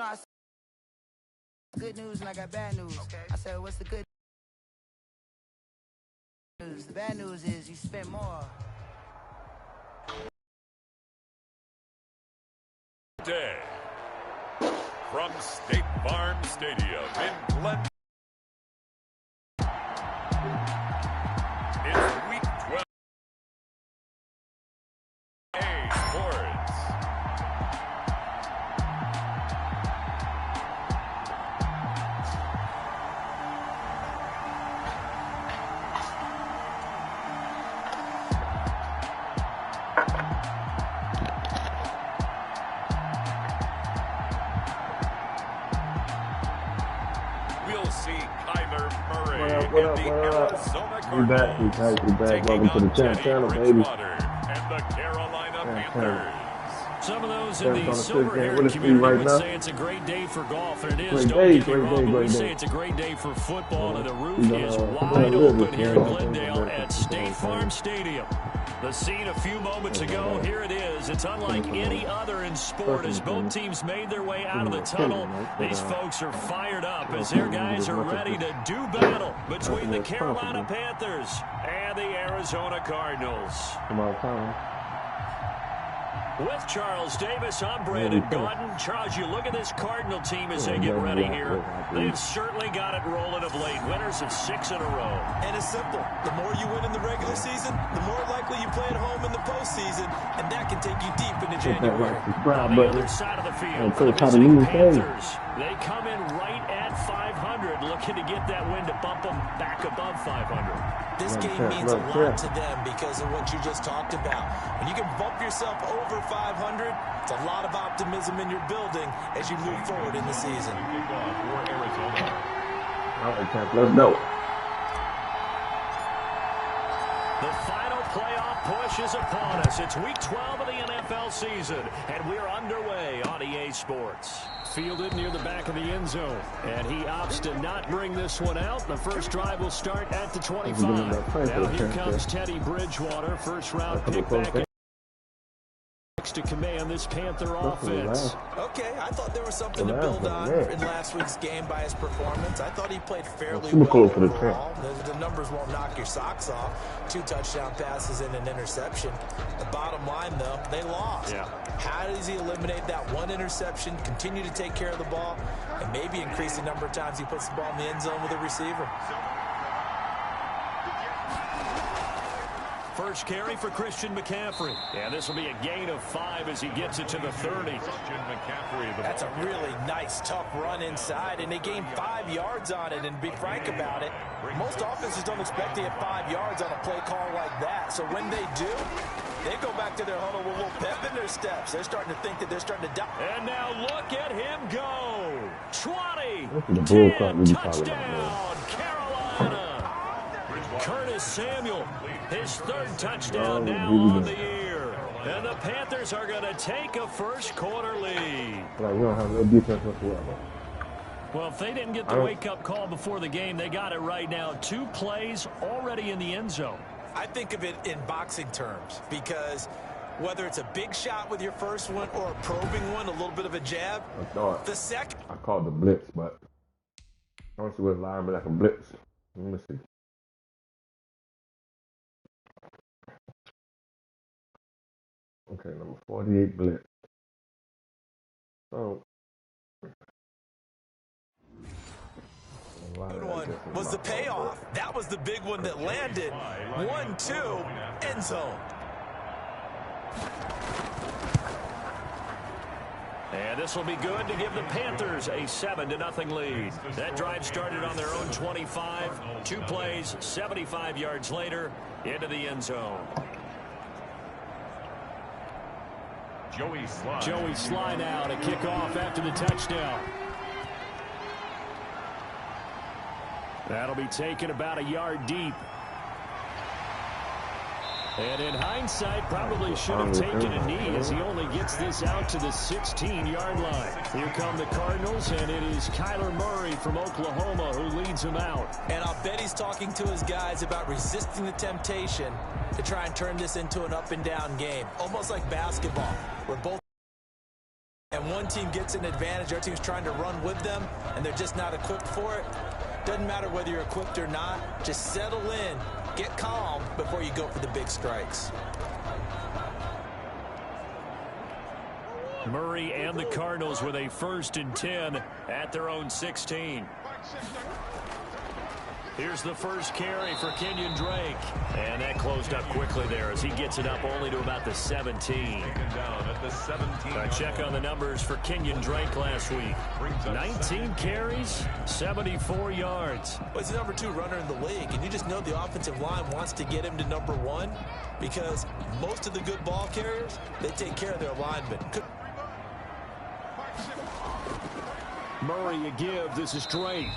know, I said good news and I got bad news. Okay. I said, what's the good news? The bad news is you spent more. Day from State Farm Stadium in Glen. It's Week 12. A Sports. We'll see Kyler Murray What up? in the Arizona We back. Welcome to the channel, baby. And the Carolina Panthers. Some of those in the silver-haired community would say it's a great day for golf, and it is. Don't get me wrong, but we say it's a great day for football, and the roof is wide open here in Glendale at State Farm Stadium. The scene a few moments ago, here it is. It's unlike any other in sport. As both teams made their way out of the tunnel, these folks are fired up as their guys are ready to do battle between the Carolina Panthers and the Arizona Cardinals. With Charles Davis, I'm Brandon Gaudin. Charles, you look at this Cardinal team as they get ready here. They've certainly got it rolling of late. Winners of 6 in a row. And it's simple. The more you win in the regular season, the more likely you play at home in the postseason, and that can take you deep into January. On the other side of the field, for the visiting Panthers, they come in right at 500, looking to get that win to bump them back above 500. This game means a lot to them because of what you just talked about. When you can bump yourself over 500, it's a lot of optimism in your building as you move forward in the season. Let's go. The final playoff push is upon us. It's Week 12 of the NFL season, and we're underway on EA Sports. Fielded near the back of the end zone, and he opts to not bring this one out. The first drive will start at the 25. Now here comes Teddy Bridgewater, first-round pick back in to command this Panther offense. Okay, I thought there was something to build on in last week's game by his performance. I thought he played fairly well overall. The numbers won't knock your socks off. 2 touchdown passes and an interception. The bottom line, though, they lost. Yeah. How does he eliminate that one interception, continue to take care of the ball, and maybe increase the number of times he puts the ball in the end zone with a receiver? First carry for Christian McCaffrey. And this will be a gain of 5 as he gets it to the 30. That's a really nice, tough run inside, and they gained 5 yards on it. And to be frank about it, most offenses don't expect to get 5 yards on a play call like that. So when they do, they go back to their huddle with a little pep in their steps. They're starting to think that they're starting to die. And now look at him go. 20, 10, touchdown, Carolina. Curtis Samuel, his 3rd touchdown now on the year. And the Panthers are going to take a first-quarter lead. We don't have no defense whatsoever. Well, if they didn't get the wake-up call before the game, they got it right now. 2 plays already in the end zone. I think of it in boxing terms because whether it's a big shot with your first one or a probing one, a little bit of a jab, the second... I called the blitz, but I don't see what line but like a blitz. Let me see. Okay, number 48 blitz. So, good one was the payoff. That was the big one that landed. 1-2, end zone. And this will be good to give the Panthers a 7-0 lead. That drive started on their own 25. 2 plays, 75 yards later, into the end zone. Joey Sly now to kick off after the touchdown. That'll be taken about a yard deep. And in hindsight, probably should have taken a knee as he only gets this out to the 16-yard line. Here come the Cardinals, and it is Kyler Murray from Oklahoma who leads them out. And I'll bet he's talking to his guys about resisting the temptation to try and turn this into an up-and-down game, almost like basketball, where both and one team gets an advantage, the other team's trying to run with them, and they're just not equipped for it. Doesn't matter whether you're equipped or not. Just settle in, get calm before you go for the big strikes. Murray and the Cardinals with a 1st and 10 at their own 16. Here's the first carry for Kenyon Drake. And that closed up quickly there as he gets it up only to about the 17. A check on the numbers for Kenyon Drake last week. 19 carries, 74 yards. Well, he's the number 2 runner in the league, and you just know the offensive line wants to get him to number 1 because most of the good ball carriers, they take care of their linemen. Murray a give. This is Drake.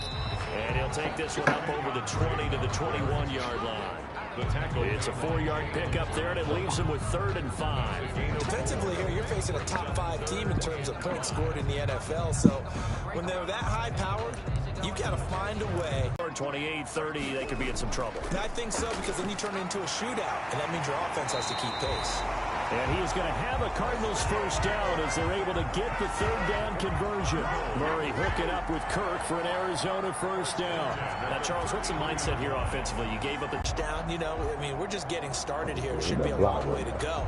And he'll take this one up over the 20 to the 21-yard line. It's a 4-yard pickup there, and it leaves him with 3rd and 5. Defensively here, you're facing a top 5 team in terms of points scored in the NFL. So when they're that high powered, you got to find a way. 28-30, they could be in some trouble. And I think so, because then you turn it into a shootout, and that means your offense has to keep pace. And he is going to have a Cardinals first down as they're able to get the 3rd down conversion. Murray hooking up with Kirk for an Arizona first down. Now, Charles, what's the mindset here offensively? You gave up a down. You know, I mean, we're just getting started here. It should be a long way to go.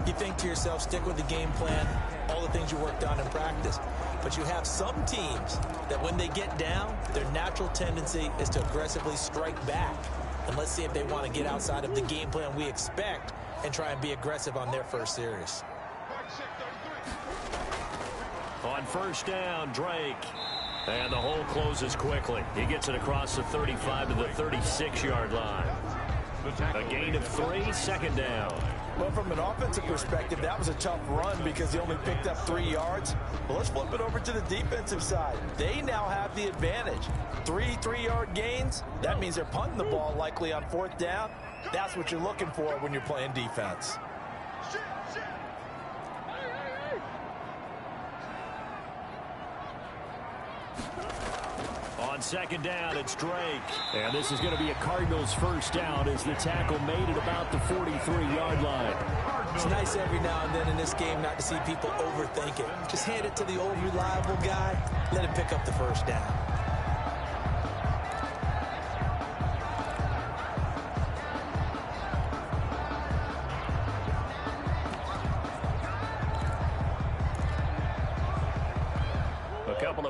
You think to yourself, stick with the game plan, all the things you worked on in practice. But you have some teams that when they get down, their natural tendency is to aggressively strike back. And let's see if they want to get outside of the game plan we expect and try and be aggressive on their first series. On first down, Drake. And the hole closes quickly. He gets it across the 35 to the 36-yard line. A gain of 3, 2nd down. Well, from an offensive perspective, that was a tough run because he only picked up 3 yards. Well, let's flip it over to the defensive side. They now have the advantage. 3 3-yard gains. That means they're punting the ball likely on 4th down. That's what you're looking for when you're playing defense. On 2nd down, it's Drake. And this is going to be a Cardinals first down as the tackle made it about the 43-yard line. It's nice every now and then in this game not to see people overthink it. Just hand it to the old reliable guy. Let him pick up the first down.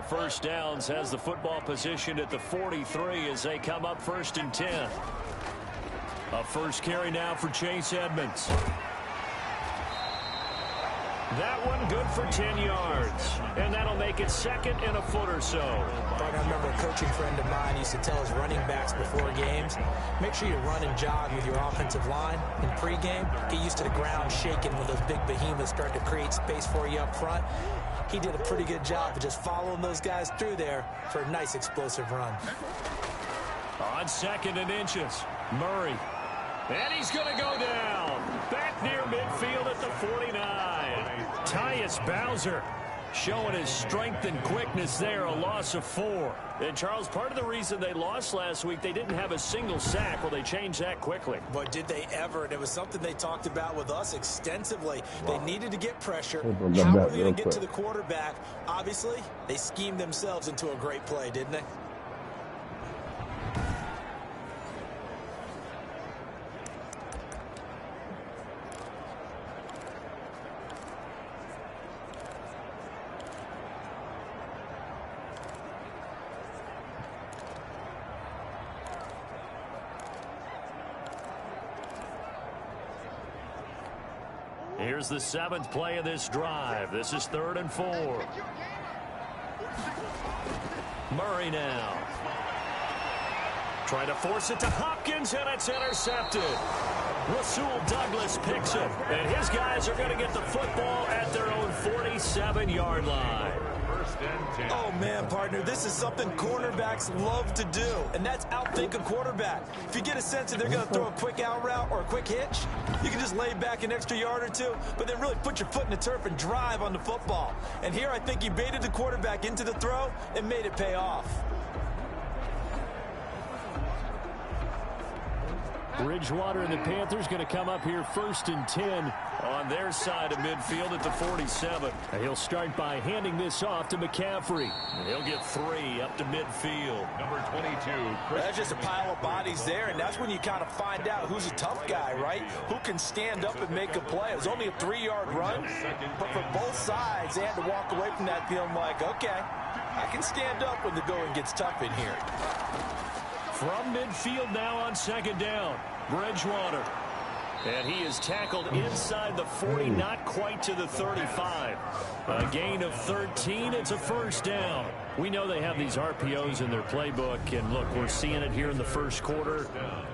First downs has the football position at the 43 as they come up 1st and 10. A first carry now for Chase Edmonds. That one good for 10 yards. And that'll make it 2nd and a foot or so. I remember a coaching friend of mine used to tell his running backs before games, make sure you run and jog with your offensive line in pregame. Get used to the ground shaking when those big behemoths start to create space for you up front. He did a pretty good job of just following those guys through there for a nice explosive run. On 2nd and inches, Murray. And he's going to go down. Back near midfield at the 49. Tyus Bowser showing his strength and quickness there, a loss of 4. And, Charles, part of the reason they lost last week, they didn't have a single sack. Well, they changed that quickly. But did they ever? And it was something they talked about with us extensively. They needed to get pressure. How were they going to get to the quarterback? Obviously, they schemed themselves into a great play, didn't they? Here's the 7th play of this drive. This is 3rd and 4. Murray now. Trying to force it to Hopkins, and it's intercepted. Rasul Douglas picks it, and his guys are going to get the football at their own 47-yard line. Oh, man, partner, this is something cornerbacks love to do, and that's outthink a quarterback. If you get a sense that they're going to throw a quick out route or a quick hitch, you can just lay back an extra yard or 2, but then really put your foot in the turf and drive on the football. And here I think he baited the quarterback into the throw and made it pay off. Bridgewater and the Panthers going to come up here 1st and 10 on their side of midfield at the 47. And he'll start by handing this off to McCaffrey. And he'll get 3 up to midfield. Number 22. That's just a pile of bodies there, and that's when you kind of find out who's a tough guy, right? Who can stand up and make a play. It was only a 3-yard run, but for both sides, they had to walk away from that feeling like, okay, I can stand up when the going gets tough in here. From midfield now on 2nd down, Bridgewater. And he is tackled inside the 40, not quite to the 35. A gain of 13, it's a 1st down. We know they have these RPOs in their playbook, and look, we're seeing it here in the 1st quarter.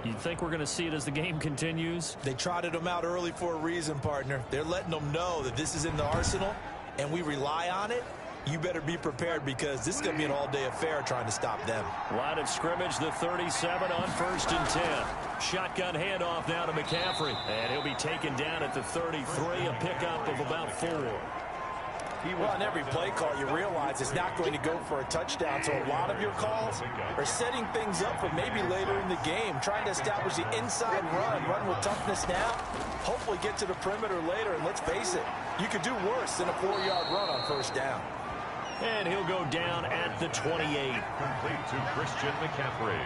You think we're going to see it as the game continues? They trotted them out early for a reason, partner. They're letting them know that this is in the arsenal, and we rely on it. You better be prepared because this is going to be an all-day affair trying to stop them. Line of scrimmage, the 37 on 1st and 10. Shotgun handoff now to McCaffrey. And he'll be taken down at the 33, a pickup of about 4. Well, on every play call, you realize it's not going to go for a touchdown, so a lot of your calls are setting things up for maybe later in the game, trying to establish the inside run with toughness now, hopefully get to the perimeter later, and let's face it, you could do worse than a 4-yard run on 1st down. And he'll go down at the 28. Complete to Christian McCaffrey.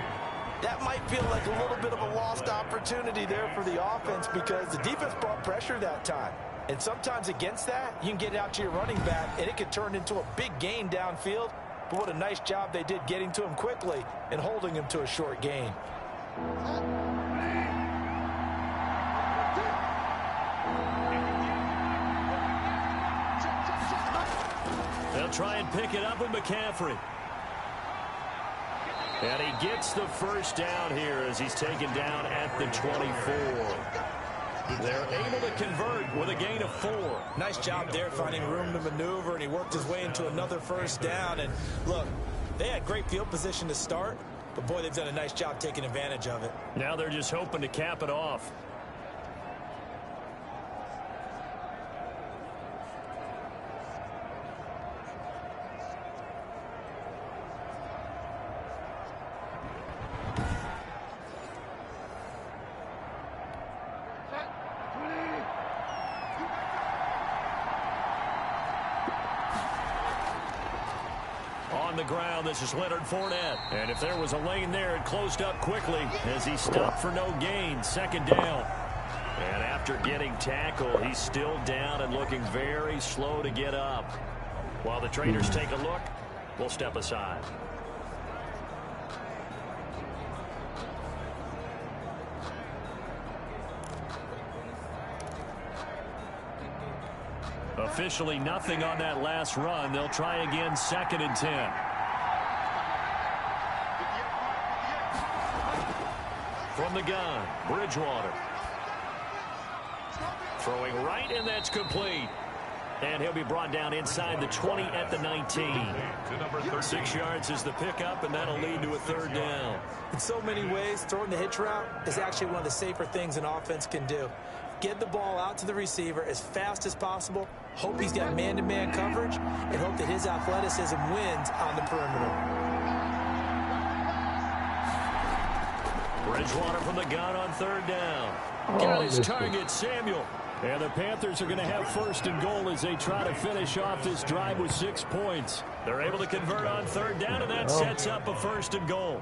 That might feel like a little bit of a lost opportunity there for the offense because the defense brought pressure that time. And sometimes against that, you can get out to your running back, and it can turn into a big gain downfield. But what a nice job they did getting to him quickly and holding him to a short gain. They'll try and pick it up with McCaffrey. And he gets the 1st down here as he's taken down at the 24. They're able to convert with a gain of 4. Nice job there finding room to maneuver, and he worked his way into another 1st down. And look, they had great field position to start, but boy, they've done a nice job taking advantage of it. Now they're just hoping to cap it off. On the ground, this is Leonard Fournette. And if there was a lane there, it closed up quickly as he stopped for no gain. 2nd down. And after getting tackled, he's still down and looking very slow to get up. While the traders take a look, we'll step aside. Officially nothing on that last run. They'll try again 2nd and 10. From the gun, Bridgewater. Throwing right, and that's complete. And he'll be brought down inside the 20 at the 19. 6 yards is the pickup, and that'll lead to a 3rd down. In so many ways, throwing the hitch route is actually one of the safer things an offense can do. Get the ball out to the receiver as fast as possible, hope he's got man-to-man coverage, and hope that his athleticism wins on the perimeter. Bridgewater from the gun on 3rd down. Got his target, Samuel. And the Panthers are going to have 1st and goal as they try to finish off this drive with 6 points. They're able to convert on 3rd down, and that sets up a 1st and goal.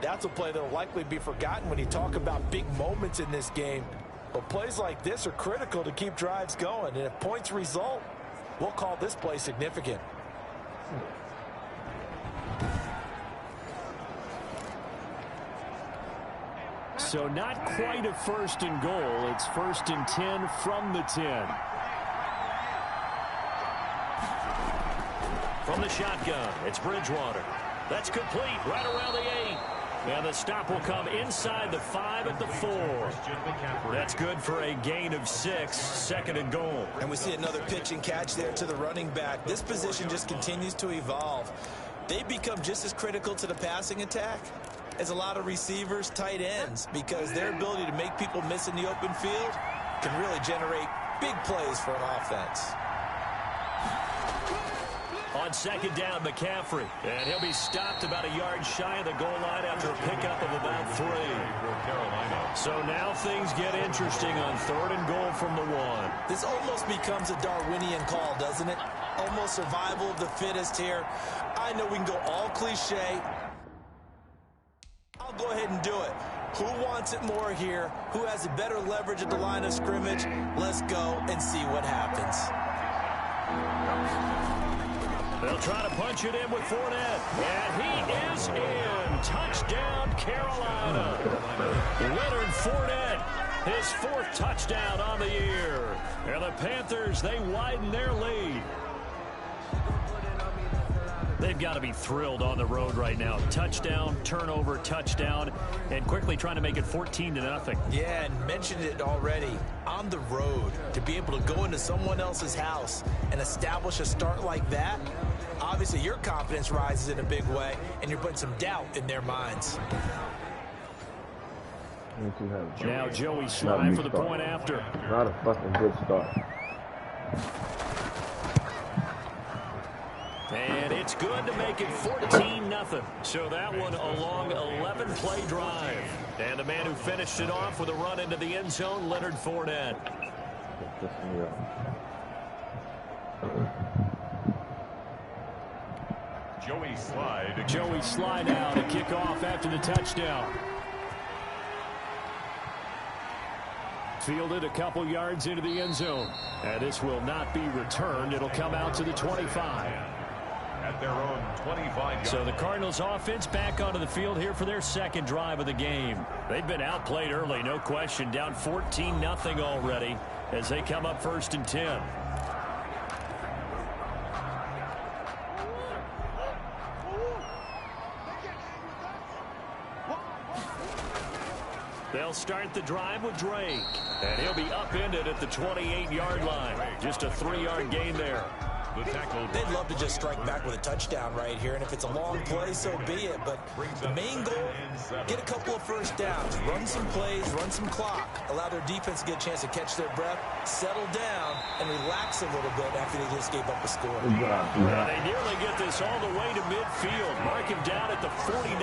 That's a play that will likely be forgotten when you talk about big moments in this game. But plays like this are critical to keep drives going. And if points result, we'll call this play significant. So not quite a 1st and goal. It's 1st and 10 from the 10. From the shotgun, it's Bridgewater. That's complete right around the 8. And the stop will come inside the 5 at the 4. That's good for a gain of 6, 2nd and goal. And we see another pitch and catch there to the running back. This position just continues to evolve. They become just as critical to the passing attack as a lot of receivers, tight ends, because their ability to make people miss in the open field can really generate big plays for an offense. On second down, McCaffrey. And he'll be stopped about a yard shy of the goal line after a pickup of about 3. So now things get interesting on 3rd and goal from the 1. This almost becomes a Darwinian call, doesn't it? Almost survival of the fittest here. I know we can go all cliche. I'll go ahead and do it. Who wants it more here? Who has a better leverage at the line of scrimmage? Let's go and see what happens. They'll try to punch it in with Fournette. And he is in. Touchdown, Carolina. Leonard Fournette, his 4th touchdown on the year. And the Panthers, they widen their lead. They've got to be thrilled on the road right now. Touchdown, turnover, touchdown, and quickly trying to make it 14-0. Yeah, and mentioned it already. On the road, to be able to go into someone else's house and establish a start like that, obviously your confidence rises in a big way, and you're putting some doubt in their minds. Now Joey Slye for the point after. Not a fucking good start. And it's good to make it 14-0. So that one a long 11-play drive. And the man who finished it off with a run into the end zone, Leonard Fournette. Joey Slye now to kick off after the touchdown. Fielded a couple yards into the end zone. And this will not be returned. It'll come out to the 25. At their own 25. So the Cardinals offense back onto the field here for their 2nd drive of the game. They've been outplayed early, no question. Down 14-0 already as they come up 1st and 10. They'll start the drive with Drake. And he'll be upended at the 28-yard line. Just a 3-yard gain there. They'd love to just strike back with a touchdown right here, and if it's a long play, so be it. But the main goal, get a couple of first downs, run some plays, run some clock, allow their defense to get a chance to catch their breath, settle down, and relax a little bit after they just gave up a score. Well, they nearly get this all the way to midfield. Mark him down at the 49.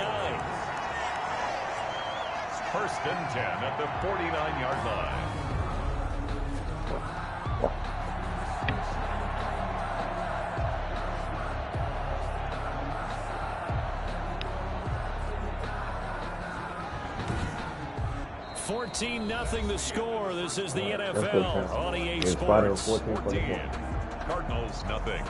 1st and 10 at the 49-yard line. Nothing the score. This is the NFL on EA Sports. 14. Cardinals nothing.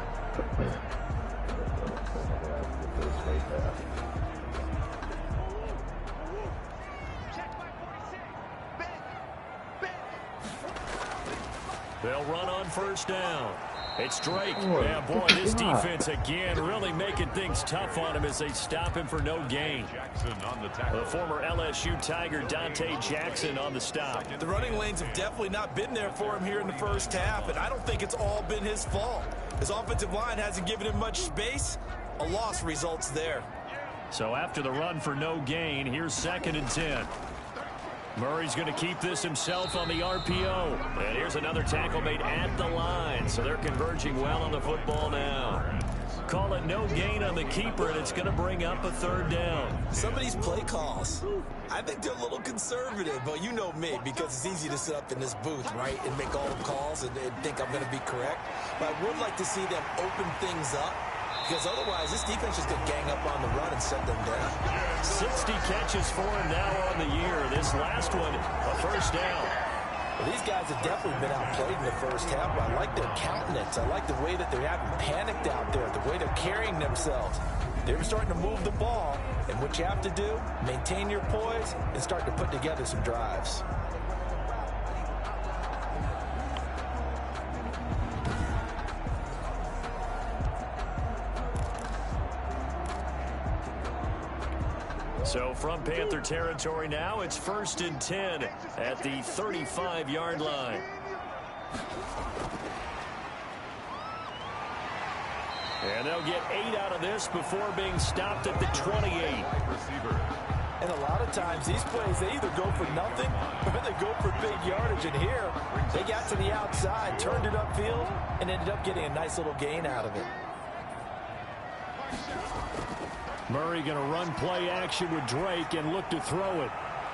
They'll run on 1st down. It's Drake. Yeah, boy, this defense again really making things tough on him as they stop him for no gain. The former LSU Tiger Dante Jackson on the stop. The running lanes have definitely not been there for him here in the 1st half, and I don't think it's all been his fault. His offensive line hasn't given him much space. A loss results there. So after the run for no gain, here's 2nd and 10. Murray's going to keep this himself on the RPO. And here's another tackle made at the line. So they're converging well on the football now. Call it no gain on the keeper, and it's going to bring up a 3rd down. Some of these play calls, I think they're a little conservative, but you know me, because it's easy to sit up in this booth, right, and make all the calls and think I'm going to be correct. But I would like to see them open things up, because otherwise this defense is going to gang up on the run and shut them down. 60 catches for him now on the year. This last one, a 1st down. Well, these guys have definitely been outplayed in the 1st half, but I like their countenance. I like the way that they haven't panicked out there, the way they're carrying themselves. They're starting to move the ball, and what you have to do, maintain your poise and start to put together some drives. So from Panther territory now, it's 1st and 10 at the 35-yard line. And they'll get 8 out of this before being stopped at the 28. And a lot of times these plays, they either go for nothing or they go for big yardage. And here, they got to the outside, turned it upfield, and ended up getting a nice little gain out of it. Murray going to run play action with Drake and look to throw it.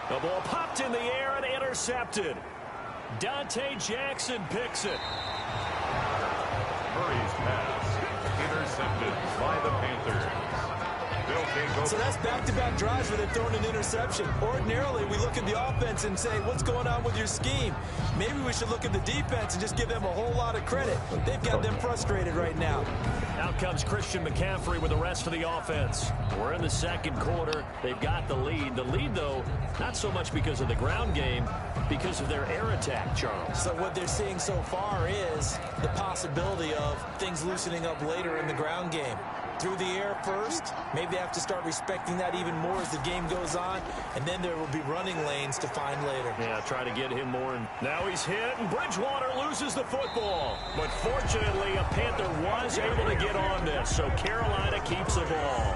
The ball popped in the air and intercepted. Dante Jackson picks it. Murray's pass intercepted by the Panthers. So that's back-to-back drives where they're throwing an interception. Ordinarily, we look at the offense and say, what's going on with your scheme? Maybe we should look at the defense and just give them a whole lot of credit. They've got them frustrated right now. Out comes Christian McCaffrey with the rest of the offense. We're in the second quarter. They've got the lead. The lead, though, not so much because of the ground game, because of their air attack, Charles. So what they're seeing so far is the possibility of things loosening up later in the ground game. Through the air first, maybe they have to start respecting that even more as the game goes on, and then there will be running lanes to find later. Yeah, try to get him more. And now he's hit, and Bridgewater loses the football. But fortunately, a Panther was able to get on this, so Carolina keeps the ball.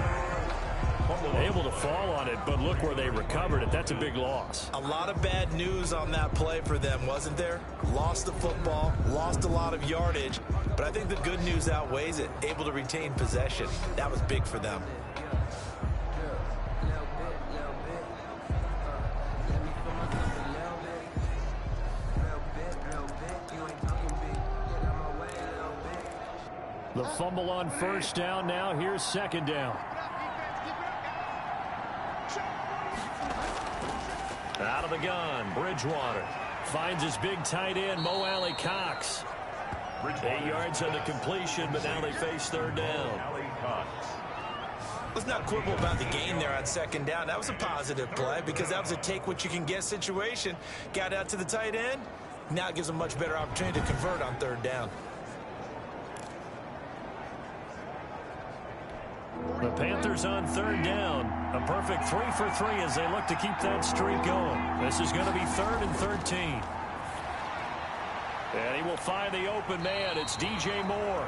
Able to fall on it, but look where they recovered it. That's a big loss. A lot of bad news on that play for them, wasn't there? Lost the football, lost a lot of yardage, but I think the good news outweighs it. Able to retain possession. That was big for them. The fumble on first down. Now here's second down. Out of the gun, Bridgewater finds his big tight end, Mo Alley-Cox. 8 yards on the completion, but now they face third down. Let's not quibble about the gain there on second down. That was a positive play because that was a take-what-you-can-get situation. Got out to the tight end. Now it gives them a much better opportunity to convert on third down. The Panthers on third down. A perfect 3 for 3 as they look to keep that streak going. This is going to be 3rd and 13. And he will find the open man. It's DJ Moore.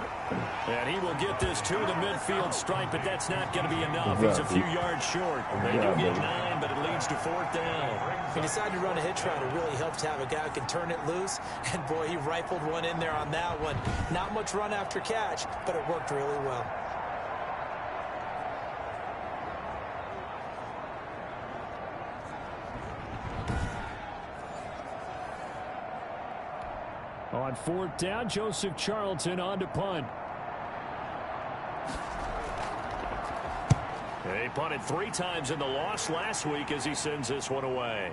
And he will get this to the midfield stripe, but that's not going to be enough. He's a few yards short. They do get 9, but it leads to 4th down. He decided to run a hitch route. It really helps to have a guy who can turn it loose. And, boy, he rifled one in there on that one. Not much run after catch, but it worked really well. On 4th down, Joseph Charlton on to punt. He punted 3 times in the loss last week as he sends this one away.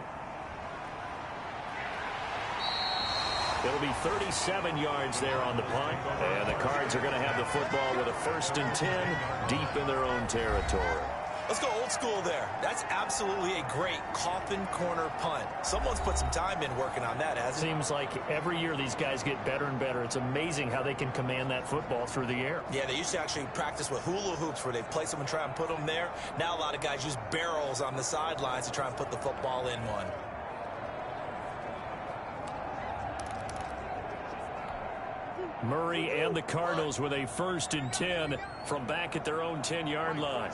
It'll be 37 yards there on the punt. And the Cards are going to have the football with a 1st and 10 deep in their own territory. Let's go old school there. That's absolutely a great coffin corner punt. Someone's put some time in working on that, hasn't it? Seems like every year these guys get better and better. It's amazing how they can command that football through the air. Yeah, they used to actually practice with hula hoops where they place them and try and put them there. Now a lot of guys use barrels on the sidelines to try and put the football in one. Murray and the Cardinals with a 1st and 10 from back at their own 10-yard line.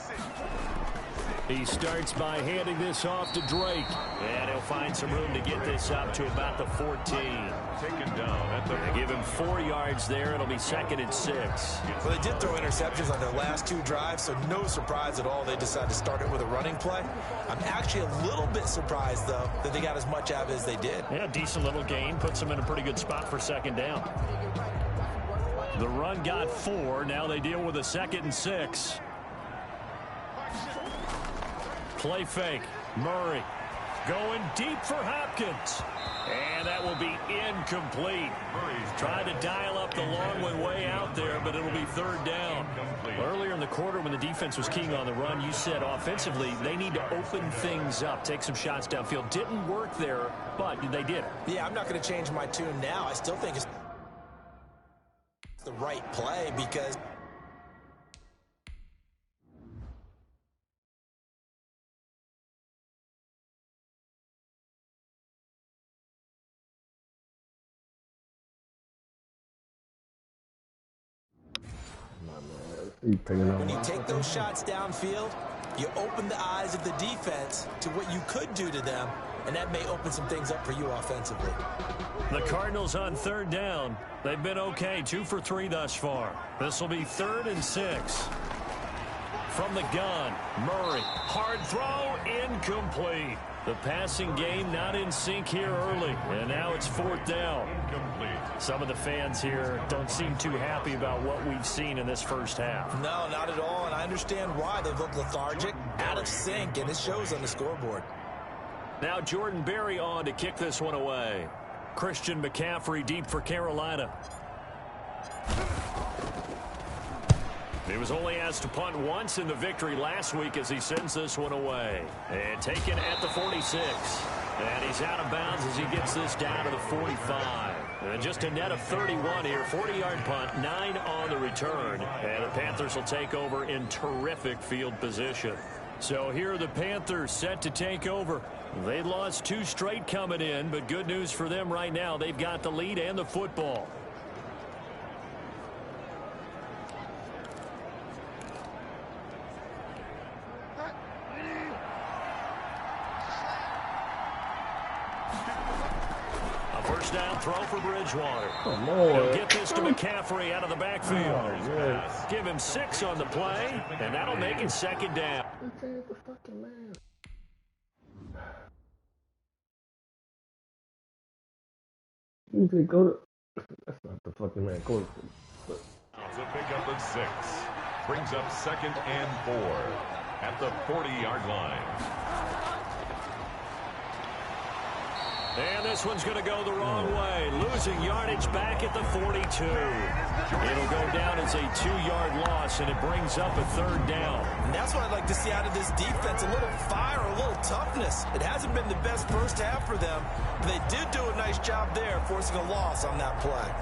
He starts by handing this off to Drake. And he'll find some room to get this up to about the 14. Taken down at the... They give him 4 yards there. It'll be 2nd and 6. Well, they did throw interceptions on their last 2 drives, so no surprise at all they decided to start it with a running play. I'm actually a little bit surprised, though, that they got as much out of it as they did. Yeah, decent little gain. Puts them in a pretty good spot for 2nd down. The run got 4. Now they deal with a 2nd and 6. Play fake. Murray going deep for Hopkins. And that will be incomplete. Tried to dial up the long one way out there, but it'll be 3rd down. Earlier in the quarter when the defense was keying on the run, you said offensively they need to open things up, take some shots downfield. Didn't work there, but they did it. Yeah, I'm not going to change my tune now. I still think it's the right play because when you take those shots downfield, you open the eyes of the defense to what you could do to them, and that may open some things up for you offensively. The Cardinals on 3rd down. They've been okay, 2 for 3 thus far. This will be 3rd and 6. from the gun. Murray, hard throw, incomplete. The passing game not in sync here early, and now it's 4th down. Some of the fans here don't seem too happy about what we've seen in this first half. No, not at all, and I understand why. They look lethargic, out of sync, and it shows on the scoreboard. Now Jordan Berry on to kick this one away. Christian McCaffrey deep for Carolina. He was only asked to punt once in the victory last week as he sends this one away. And taken at the 46. And he's out of bounds as he gets this down to the 45. And just a net of 31 here. 40-yard punt, 9 on the return. And the Panthers will take over in terrific field position. So here are the Panthers set to take over. They lost 2 straight coming in, but good news for them right now. They've got the lead and the football. First down throw for Bridgewater. Come on. He'll get this to McCaffrey out of the backfield. Give him 6 on the play, and that'll make it 2nd down. You say go to... That's not the fucking man. Go to... It's a pickup of 6. Brings up 2nd and 4 at the 40-yard line. And this one's going to go the wrong way. Losing yardage back at the 42. It'll go down as a 2-yard loss, and it brings up a 3rd down. And that's what I'd like to see out of this defense. A little fire, a little toughness. It hasn't been the best first half for them, but they did do a nice job there, forcing a loss on that play.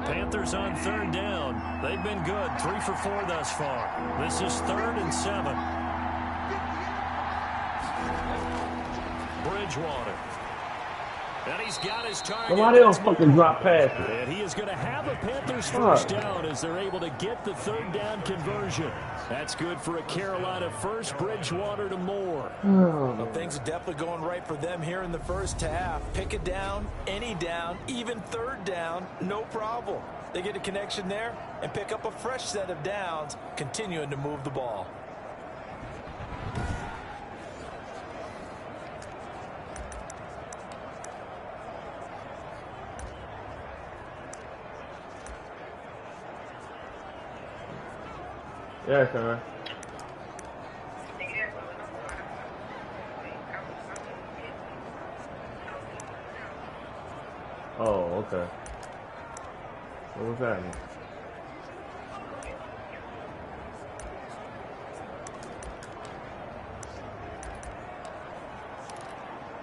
Panthers on 3rd down. They've been good. 3 for 4 thus far. This is 3rd and 7. Bridgewater. And he's got his target. Somebody else fucking drop passes. And he is going to have a Panthers first down as they're able to get the 3rd down conversion. That's good for a Carolina first. Bridgewater to Moore. Well, things are definitely going right for them here in the first half. Pick a down, any down, even 3rd down, no problem. They get a connection there and pick up a fresh set of downs, continuing to move the ball. Yeah, son. Oh, okay. What was that?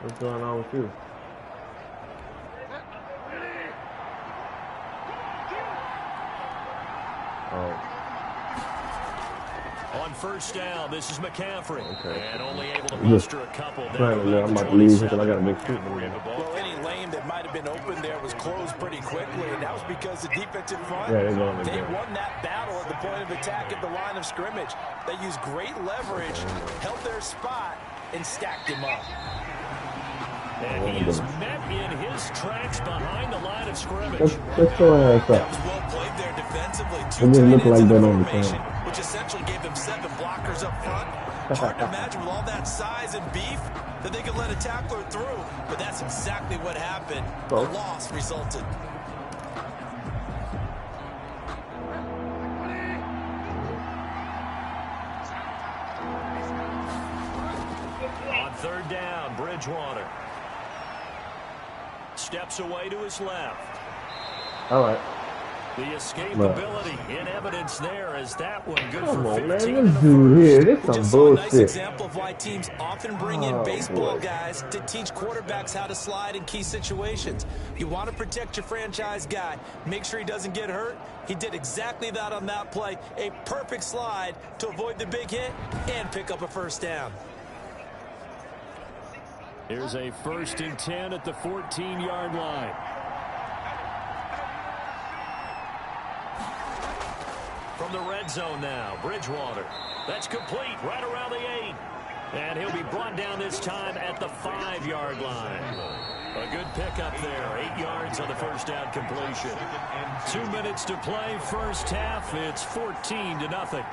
What's going on with you? Oh. On first down, this is McCaffrey. Okay. And only able to muster a couple. I'm about to leave because I got a big shoot. Well, any lane that might have been open there was closed pretty quickly, and that was because the defensive front, they won that battle at the point of attack at the line of scrimmage. They used great leverage, held their spot, and stacked him up. And he is met in his tracks behind the line of scrimmage. Let's go ahead. That was well played there defensively. It didn't look like that on the formation, which essentially gave them 7 blockers up front. Hard to imagine with all that size and beef that they could let a tackler through, but that's exactly what happened. The loss resulted. On 3rd down, Bridgewater steps away to his left. All right. The escapability in evidence there as that one good Come for on, 15. man. This dude here, this some Just bullshit. a nice example of why teams often bring in baseball guys to teach quarterbacks how to slide in key situations. You want to protect your franchise guy. Make sure he doesn't get hurt. He did exactly that on that play. A perfect slide to avoid the big hit and pick up a first down. Here's a 1st and 10 at the 14-yard line. From the red zone now, Bridgewater. That's complete right around the 8. And he'll be brought down this time at the 5-yard line. A good pickup there. 8 yards on the first down completion. 2 minutes to play first half. It's 14-0.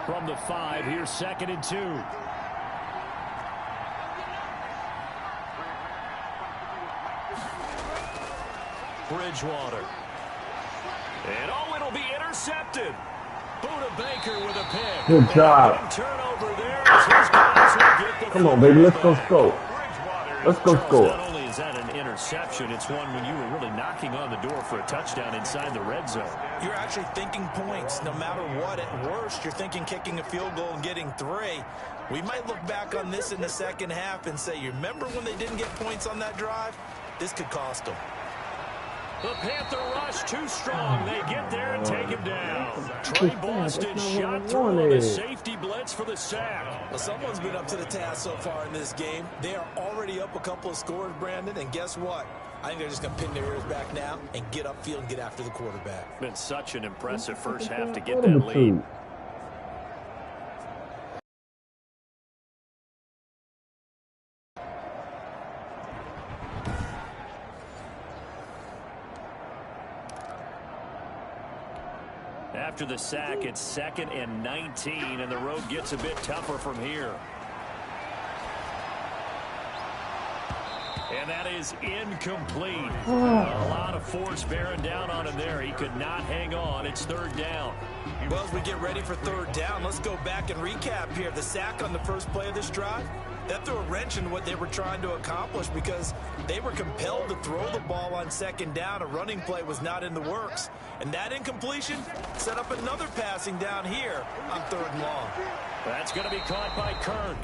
From the 5, here's 2nd and 2. Bridgewater. And it'll be intercepted. Buda Baker with a pick. Good job. Turnover there. His guys will get the Come on, baby, let's go score. Let's go score. Not only is that an interception, it's one when you were really knocking on the door for a touchdown inside the red zone. You're actually thinking points. No matter what, at worst, you're thinking kicking a field goal and getting 3. We might look back on this in the second half and say, you remember when they didn't get points on that drive? This could cost them. The Panther rush too strong. They get there and take him down. Trey Boston shot through on the safety blitz for the sack. Well, someone's been up to the task so far in this game. They are already up a couple of scores, Brandon, and guess what? I think they're just going to pin their ears back now and get upfield and get after the quarterback. Been such an impressive first half to get that lead. After the sack, it's 2nd and 19, and the road gets a bit tougher from here. And that is incomplete. A lot of force bearing down on him there. He could not hang on. It's 3rd down. Well, as we get ready for 3rd down, let's go back and recap here. The sack on the first play of this drive, that threw a wrench in what they were trying to accomplish because they were compelled to throw the ball on 2nd down. A running play was not in the works. And that incompletion set up another passing down here on 3rd and long. That's going to be caught by Kirk.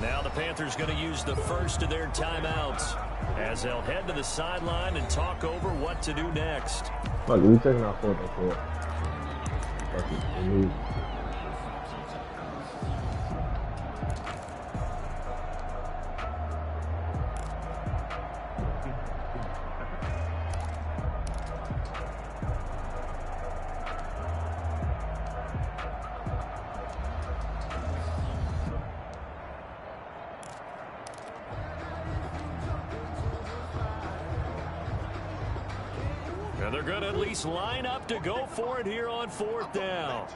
Now the Panthers going to use the first of their timeouts as they'll head to the sideline and talk over what to do next. Look, we're taking our 4th and 4. And they're going to at least line up to go for it here on 4th down.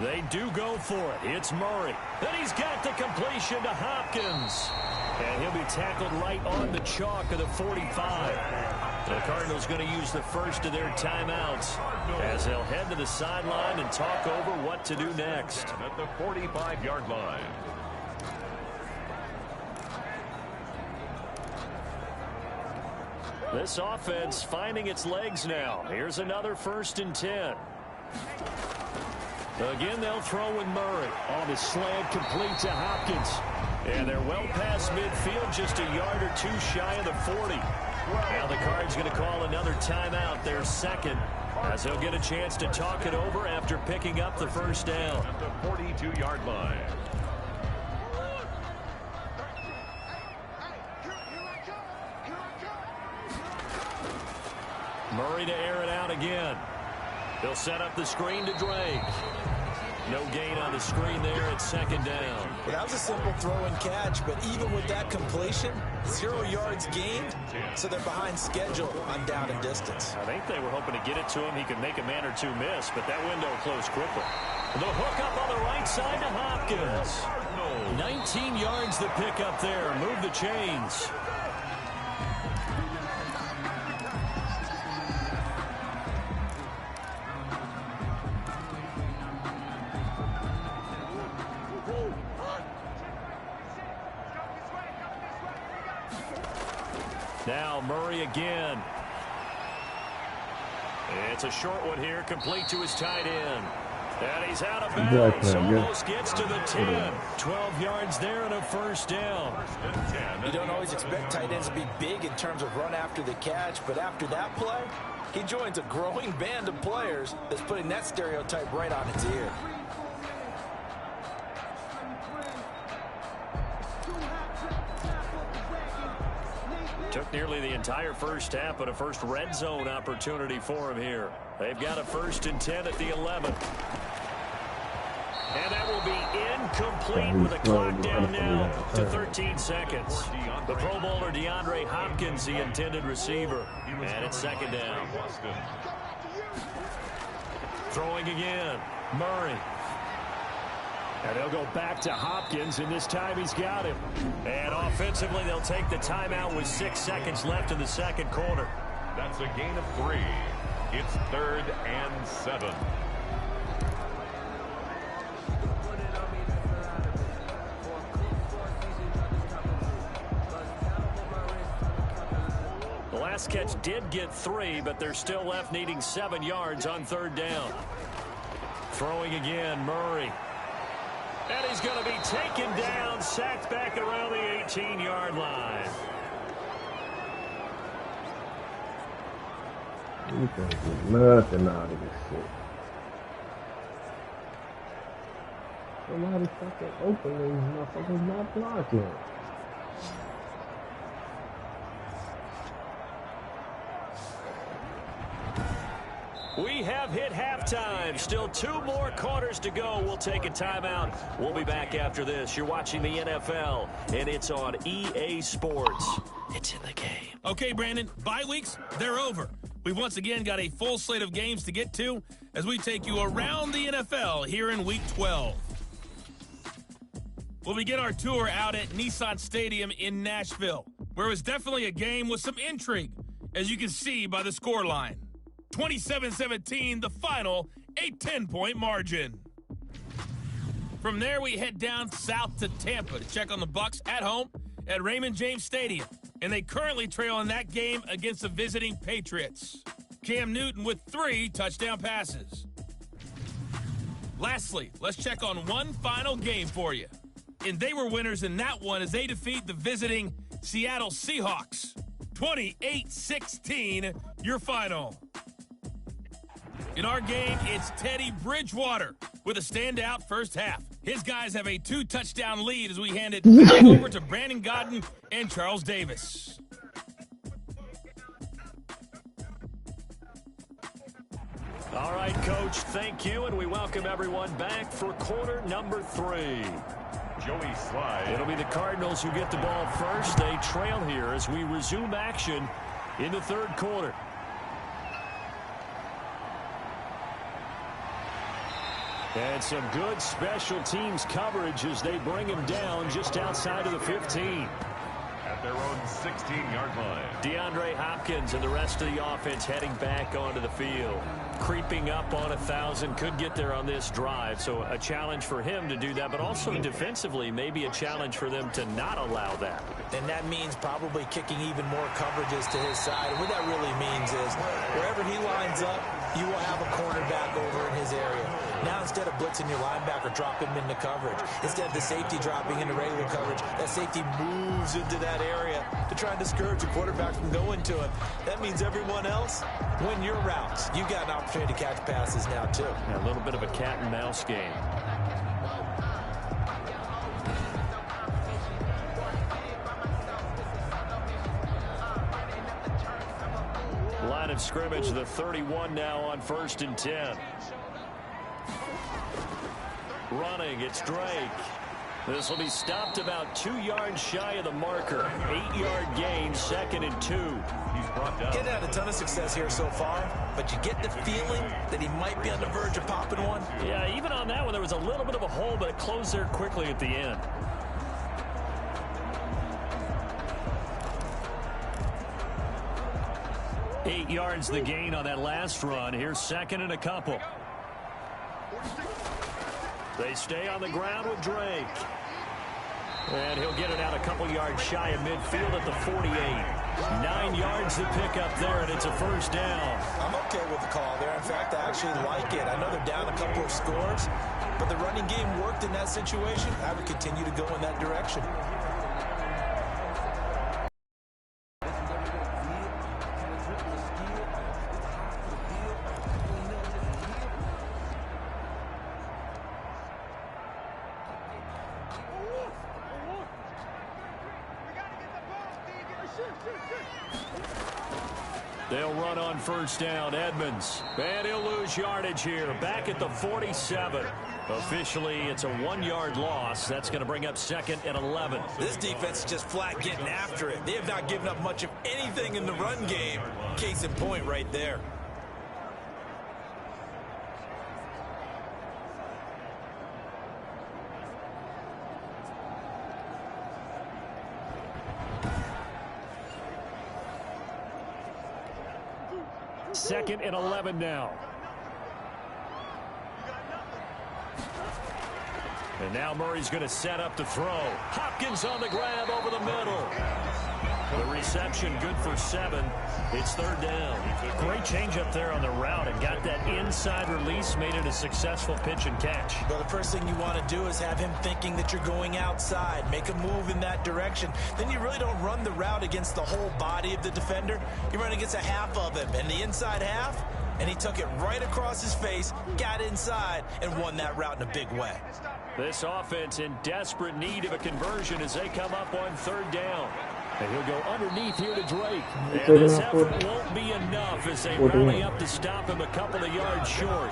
They do go for it. It's Murray. And he's got the completion to Hopkins. And he'll be tackled right on the chalk of the 45. The Cardinals going to use the first of their timeouts as they'll head to the sideline and talk over what to do next. At the 45-yard line. This offense finding its legs now. Here's another 1st and 10. Again, they'll throw with Murray. On the slant, complete to Hopkins. And they're well past midfield, just a yard or 2 shy of the 40. Now the Cards going to call another timeout, their 2nd, as they'll get a chance to talk it over after picking up the 1st down. At the 42-yard line. Murray to air it out again. He'll set up the screen to Drake. No gain on the screen there at 2nd down. Well, that was a simple throw and catch, but even with that completion, 0 yards gained, so they're behind schedule on down and distance. I think they were hoping to get it to him. He could make a man or 2 miss, but that window closed quickly. The hook up on the right side to Hopkins. 19 yards to pick up there. Move the chains. Now Murray again. It's a short one here, complete to his tight end. And he's out of bounds. Almost gets to the 10. 12 yards there and a 1st down. You don't always expect tight ends to be big in terms of run after the catch, but after that play, he joins a growing band of players that's putting that stereotype right on its ear. Took nearly the entire first half, but a first red zone opportunity for him here. They've got a 1st and 10 at the 11. And that will be incomplete with a clock down now to 13 seconds. The Pro Bowler DeAndre Hopkins, the intended receiver. And it's 2nd down. Throwing again, Murray. And they'll go back to Hopkins, and this time he's got him. And offensively, they'll take the timeout with 6 seconds left in the second quarter. That's a gain of 3. It's 3rd and 7. The last catch did get 3, but they're still left needing 7 yards on 3rd down. Throwing again, Murray. And he's going to be taken down, sacked back around the 18-yard line. You can't do nothing out of this shit. Somebody fucking open these motherfuckers not blocking. We have hit halftime. Still 2 more quarters to go. We'll take a timeout. We'll be back after this. You're watching the NFL, and it's on EA Sports. It's in the game. Okay, Brandon, bye weeks, they're over. We've once again got a full slate of games to get to as we take you around the NFL here in Week 12. We'll begin our tour out at Nissan Stadium in Nashville, where it was definitely a game with some intrigue, as you can see by the scoreline. 27-17, the final, a 10-point margin. From there, we head down south to Tampa to check on the Bucs at home at Raymond James Stadium, and they currently trail in that game against the visiting Patriots. Cam Newton with 3 touchdown passes. Lastly, let's check on one final game for you. And they were winners in that one as they defeat the visiting Seattle Seahawks. 28-16, your final. In our game, it's Teddy Bridgewater with a standout first half. His guys have a 2-touchdown lead as we hand it back over to Brandon Godden and Charles Davis. All right, Coach, thank you, and we welcome everyone back for quarter number 3. Joey Slye. It'll be the Cardinals who get the ball first. They trail here as we resume action in the 3rd quarter. And some good special teams coverage as they bring him down just outside of the 15. At their own 16-yard line. DeAndre Hopkins and the rest of the offense heading back onto the field. Creeping up on 1,000, could get there on this drive. So a challenge for him to do that, but also defensively maybe a challenge for them to not allow that. And that means probably kicking even more coverages to his side. And what that really means is wherever he lines up, you will have a cornerback over in his area. Now instead of blitzing your linebacker, drop him into coverage. Instead of the safety dropping into regular coverage, that safety moves into that area to try and discourage the quarterback from going to it. That means everyone else, win your routes. You've got an opportunity to catch passes now too. Yeah, a little bit of a cat and mouse game. Line of scrimmage, the 31 now on 1st and 10. Running, it's Drake. This will be stopped about 2 yards shy of the marker. 8-yard gain, 2nd and 2. He's brought down. He's had a ton of success here so far, but you get the feeling that he might be on the verge of popping one. Yeah, even on that one, there was a little bit of a hole, but it closed there quickly at the end. Eight yards the gain on that last run. Here's 2nd and a couple. They stay on the ground with Drake. And he'll get it out a couple yards shy of midfield at the 48. 9 yards to pick up there, and it's a 1st down. I'm okay with the call there. In fact, I actually like it. I know they're down a couple of scores, but the running game worked in that situation. I would continue to go in that direction. They'll run on first down. Edmonds. And he'll lose yardage here. Back at the 47. Officially, it's a 1-yard loss. That's going to bring up 2nd and 11. This defense is just flat getting after it. They have not given up much of anything in the run game. Case in point right there. Second and 11 now. And now Murray's going to set up to throw. Hopkins on the grab over the middle. The reception good for 7. It's 3rd down. Great change up there on the route and got that inside release, made it a successful pitch and catch. Well, the first thing you want to do is have him thinking that you're going outside. Make a move in that direction. Then you really don't run the route against the whole body of the defender. You run against a half of him, and the inside half, and he took it right across his face, got inside, and won that route in a big way. This offense in desperate need of a conversion as they come up on 3rd down. And he'll go underneath here to Drake. And this effort won't be enough as they rally up to stop him a couple of yards short.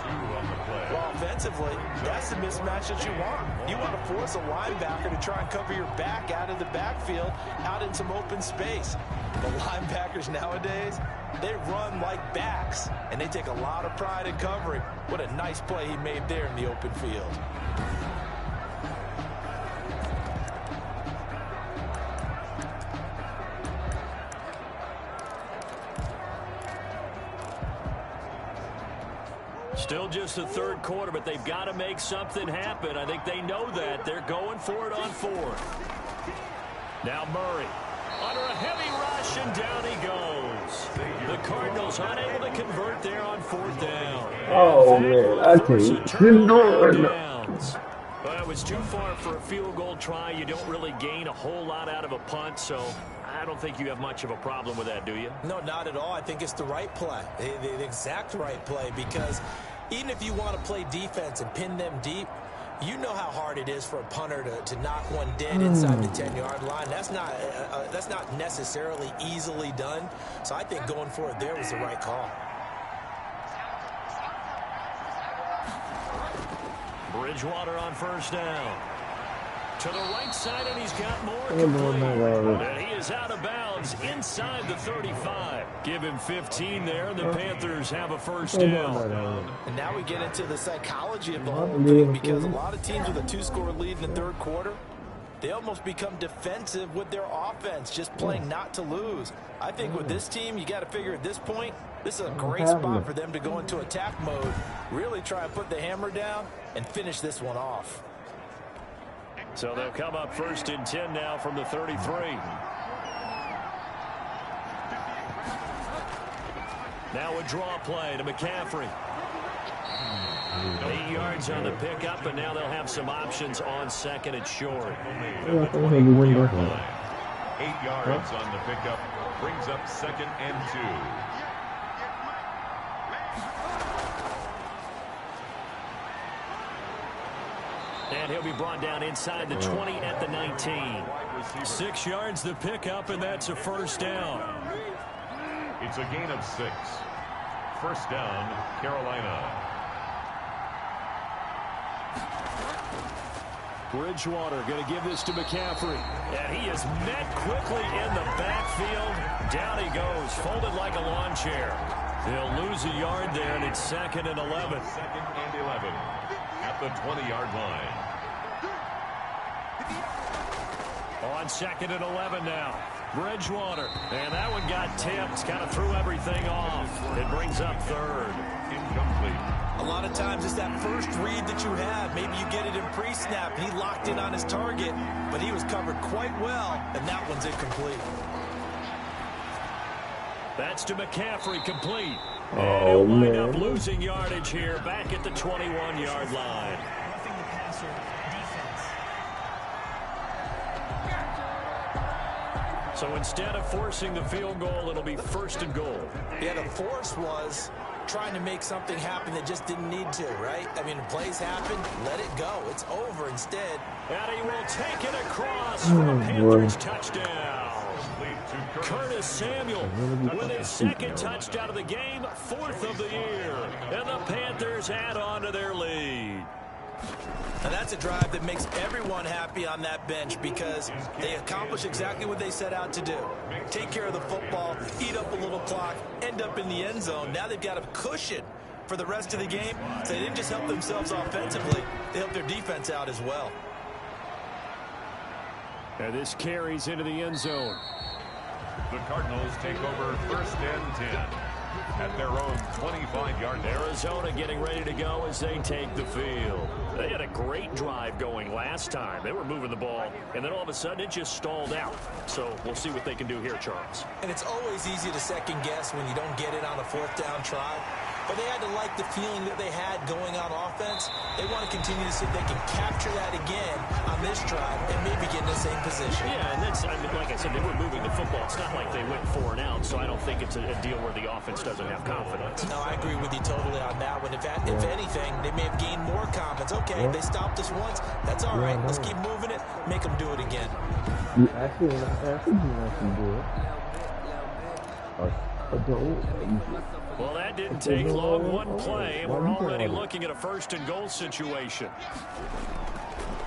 Well, offensively, that's the mismatch that you want. You want to force a linebacker to try and cover your back out of the backfield, out in some open space. The linebackers nowadays, they run like backs, and they take a lot of pride in covering. What a nice play he made there in the open field. Still just the 3rd quarter, but they've got to make something happen. I think they know that. They're going for it on 4th. Now Murray under a heavy rush, and down he goes. The Cardinals unable to convert there on 4th down. Oh, man. I can't do it. Well, it was too far for a field goal try. You don't really gain a whole lot out of a punt, so I don't think you have much of a problem with that, do you? No, not at all. I think it's the right play, the exact right play, because even if you want to play defense and pin them deep, you know how hard it is for a punter to knock one dead inside the 10-yard line. That's not necessarily easily done. So I think going for it there was the right call. Bridgewater on first down. To the right side, and he's got more complete. And he is out of bounds inside the 35. Give him 15 there, and the Panthers have a first down. And now we get into the psychology of the whole thing, because a lot of teams with a 2-score lead in the 3rd quarter, they almost become defensive with their offense, just playing not to lose. I think with this team, you got to figure at this point, this is a great spot for them to go into attack mode, really try and put the hammer down and finish this one off. So they'll come up 1st and 10 now from the 33. Now a draw play to McCaffrey. 8 yards on the pickup, and now they'll have some options on 2nd and short. 8 yards on the pickup brings up 2nd and 2. And he'll be brought down inside the 20 at the 19. 6 yards the pickup, and that's a first down. It's a gain of 6. First down, Carolina. Bridgewater going to give this to McCaffrey. And he is met quickly in the backfield. Down he goes, folded like a lawn chair. They'll lose a yard there, and it's 2nd and 11. 2nd and 11 at the 20-yard line. On 2nd and 11 now. Bridgewater. And that one got tipped. Kind of threw everything off. It brings up 3rd. Incomplete. A lot of times it's that first read that you have. Maybe you get it in pre-snap. He locked in on his target, but he was covered quite well, and that one's incomplete. That's to McCaffrey, complete. Oh, and he'll wind up man. losing yardage here back at the 21-yard line. So instead of forcing the field goal, it'll be 1st and goal. Yeah, the force was trying to make something happen that just didn't need to, right? I mean, plays happen, let it go. It's over instead. And he will take it across for a Panthers touchdown. Curtis Samuel with his second touchdown of the game, 4th of the year. And the Panthers add on to their lead. And that's a drive that makes everyone happy on that bench because they accomplish exactly what they set out to do. Take care of the football, eat up a little clock, end up in the end zone. Now they've got a cushion for the rest of the game. So they didn't just help themselves offensively, they helped their defense out as well. And this carries into the end zone. The Cardinals take over 1st and 10 at their own 25-yard line. Arizona getting ready to go as they take the field. They had a great drive going last time. They were moving the ball, and then all of a sudden it just stalled out. So we'll see what they can do here, Charles. And it's always easy to second guess when you don't get it on a 4th down try. But they had to like the feeling that they had going on offense. They want to continue to see if they can capture that again on this drive and maybe get in the same position. Yeah, and that's, I mean, like I said, they were moving the football. It's not like they went 4 and out, so I don't think it's a deal where the offense doesn't have confidence. No, I agree with you totally on that one. If anything, they may have gained more confidence. Okay, they stopped us once. That's all right. Let's keep moving it. Make them do it again. You actually do it. Well, that didn't take long. One play, and we're already looking at a 1st and goal situation.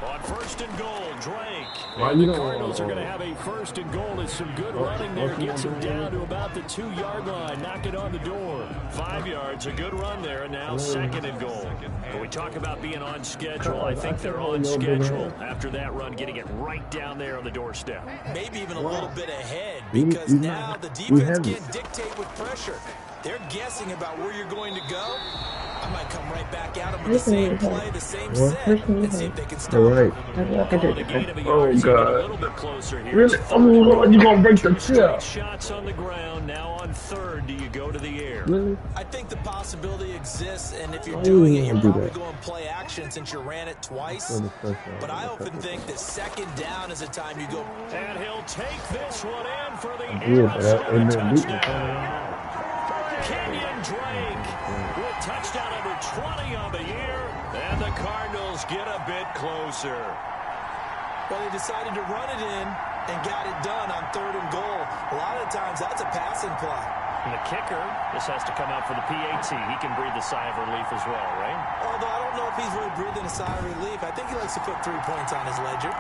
On 1st and goal, Drake. And the Cardinals are going to have a 1st and goal. There's some good running there. Gets him down to about the 2-yard line. Knock it on the door. 5 yards, a good run there, and now 2nd and goal. When we talk about being on schedule, I think they're on schedule after that run, getting it right down there on the doorstep. Maybe even a little bit ahead because now the defense can't dictate with pressure. They're guessing about where you're going to go. I might come right back at them with the same play, the same set, and see if they can stop it. Oh, God. Really? Oh, you're going to break the chair. Shots on the ground. Now on 3rd, do you go to the air? Really? I think the possibility exists, and if you're doing it, you're probably going play action since you ran it twice. But I often think that 2nd down is a time you go. And he'll take this one in for the Arizona touchdown. Kenyon Drake with touchdown number 20 on the year, and the Cardinals get a bit closer. Well, they decided to run it in and got it done on 3rd and goal. A lot of times that's a passing play. And the kicker, this has to come out for the PAT. He can breathe a sigh of relief as well, right? Although I don't know if he's really breathing a sigh of relief. I think he likes to put 3 points on his ledger.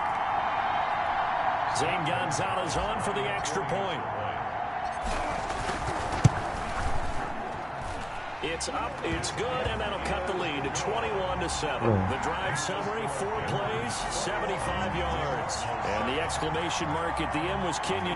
Zane Gonzalez on for the extra point. It's up, it's good, and that'll cut the lead to 21-7. The drive summary, 4 plays, 75 yards. And the exclamation mark at the end was Kenyon